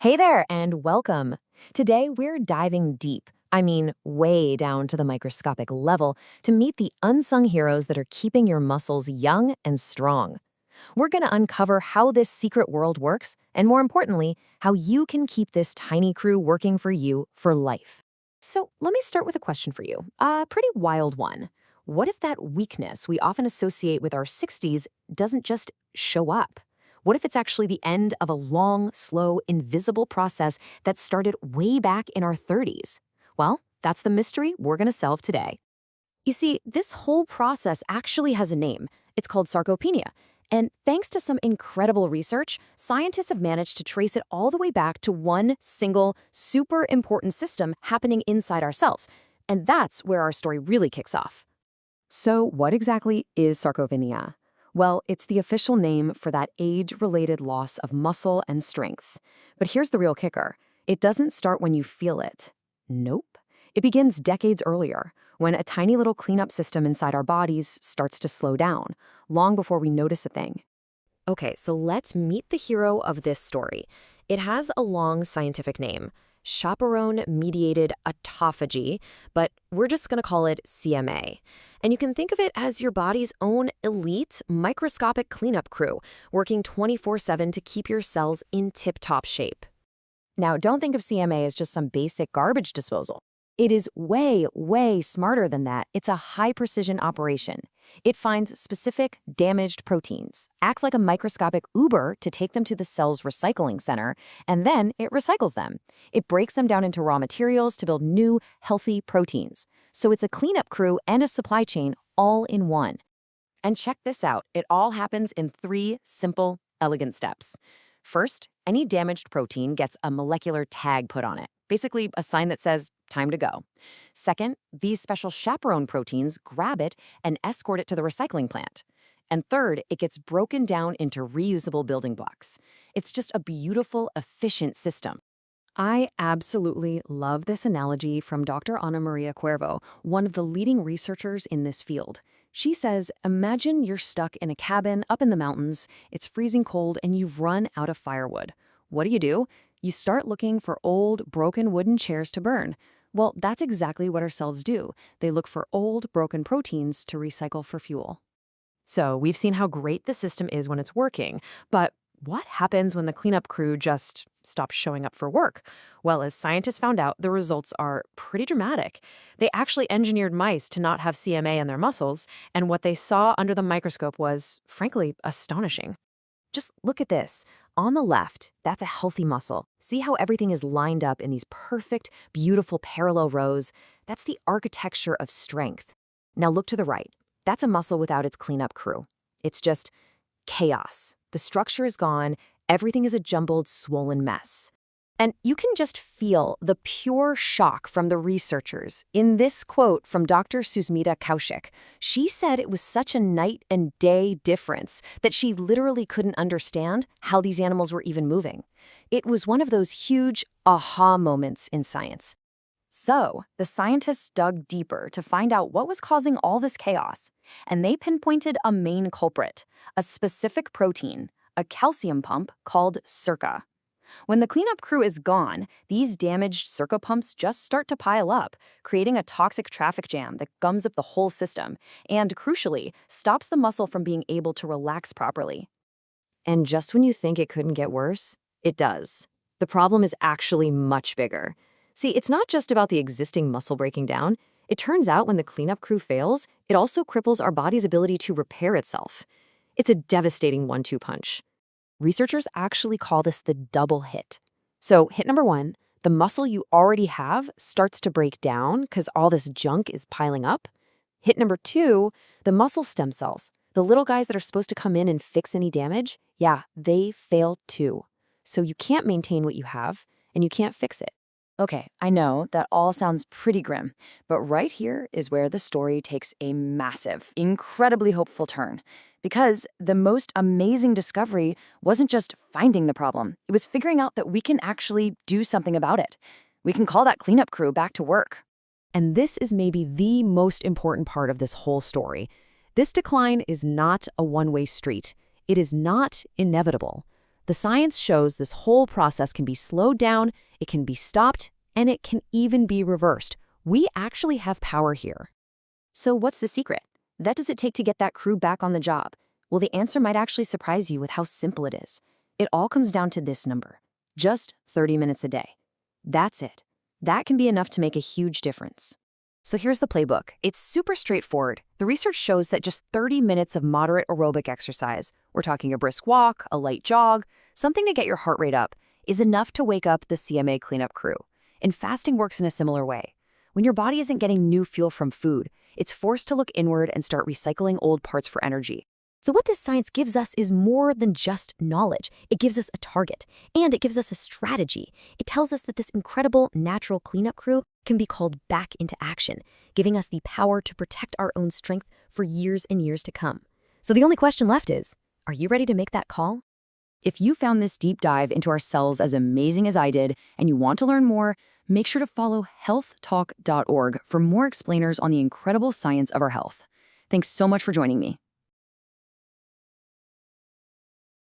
Hey there, and welcome. Today, we're diving deep, I mean, way down to the microscopic level, to meet the unsung heroes that are keeping your muscles young and strong. We're going to uncover how this secret world works, and more importantly, how you can keep this tiny crew working for you for life. So, let me start with a question for you, a pretty wild one. What if that weakness we often associate with our 60s doesn't just show up? What if it's actually the end of a long, slow, invisible process that started way back in our 30s? Well, that's the mystery we're going to solve today. You see, this whole process actually has a name. It's called sarcopenia. And thanks to some incredible research, scientists have managed to trace it all the way back to one single, super important system happening inside our cells. And that's where our story really kicks off. So, what exactly is sarcopenia? Well, it's the official name for that age-related loss of muscle and strength. But here's the real kicker. It doesn't start when you feel it. Nope. It begins decades earlier, when a tiny little cleanup system inside our bodies starts to slow down, long before we notice a thing. Okay, so let's meet the hero of this story. It has a long scientific name, chaperone-mediated autophagy, but we're just going to call it CMA. And you can think of it as your body's own elite microscopic cleanup crew, working 24/7 to keep your cells in tip-top shape. Now, don't think of CMA as just some basic garbage disposal. It is way, way smarter than that. It's a high-precision operation. It finds specific, damaged proteins, acts like a microscopic Uber to take them to the cell's recycling center, and then it recycles them. It breaks them down into raw materials to build new, healthy proteins. So it's a cleanup crew and a supply chain all in one. And check this out. It all happens in 3 simple, elegant steps. First, any damaged protein gets a molecular tag put on it, basically a sign that says, time to go. Second, these special chaperone proteins grab it and escort it to the recycling plant. And third, it gets broken down into reusable building blocks. It's just a beautiful, efficient system. I absolutely love this analogy from Dr. Ana Maria Cuervo, one of the leading researchers in this field. She says, imagine you're stuck in a cabin up in the mountains, it's freezing cold, and you've run out of firewood. What do? You start looking for old, broken wooden chairs to burn. Well, that's exactly what our cells do. They look for old, broken proteins to recycle for fuel. So we've seen how great the system is when it's working, but what happens when the cleanup crew just stops showing up for work? Well, as scientists found out, the results are pretty dramatic. They actually engineered mice to not have CMA in their muscles, and what they saw under the microscope was, frankly, astonishing. Just look at this. On the left, that's a healthy muscle. See how everything is lined up in these perfect, beautiful parallel rows? That's the architecture of strength. Now look to the right. That's a muscle without its cleanup crew. It's just chaos. The structure is gone. Everything is a jumbled, swollen mess. And you can just feel the pure shock from the researchers in this quote from Dr. Susmita Kaushik. She said it was such a night and day difference that she literally couldn't understand how these animals were even moving. It was one of those huge aha moments in science. So, the scientists dug deeper to find out what was causing all this chaos, and they pinpointed a main culprit, a specific protein, a calcium pump called SERCA. When the cleanup crew is gone, these damaged SERCA pumps just start to pile up, creating a toxic traffic jam that gums up the whole system and, crucially, stops the muscle from being able to relax properly. And just when you think it couldn't get worse, it does. The problem is actually much bigger. See, it's not just about the existing muscle breaking down. It turns out when the cleanup crew fails, it also cripples our body's ability to repair itself. It's a devastating 1-2 punch. Researchers actually call this the double hit. So hit number 1, the muscle you already have starts to break down because all this junk is piling up. Hit number 2, the muscle stem cells, the little guys that are supposed to come in and fix any damage, yeah, they fail too. So you can't maintain what you have, and you can't fix it. Okay, I know that all sounds pretty grim, but right here is where the story takes a massive, incredibly hopeful turn. Because the most amazing discovery wasn't just finding the problem, it was figuring out that we can actually do something about it. We can call that cleanup crew back to work. And this is maybe the most important part of this whole story. This decline is not a one-way street. It is not inevitable. The science shows this whole process can be slowed down, it can be stopped, and it can even be reversed. We actually have power here. So what's the secret? What does it take to get that crew back on the job? Well, the answer might actually surprise you with how simple it is. It all comes down to this number, just 30 minutes a day. That's it. That can be enough to make a huge difference. So here's the playbook. It's super straightforward. The research shows that just 30 minutes of moderate aerobic exercise, we're talking a brisk walk, a light jog, something to get your heart rate up, is enough to wake up the CMA cleanup crew. And fasting works in a similar way. When your body isn't getting new fuel from food, it's forced to look inward and start recycling old parts for energy. So what this science gives us is more than just knowledge. It gives us a target, and it gives us a strategy. It tells us that this incredible natural cleanup crew can be called back into action, giving us the power to protect our own strength for years and years to come. So the only question left is, are you ready to make that call? If you found this deep dive into our cells as amazing as I did, and you want to learn more, make sure to follow healthtalk.org for more explainers on the incredible science of our health. Thanks so much for joining me.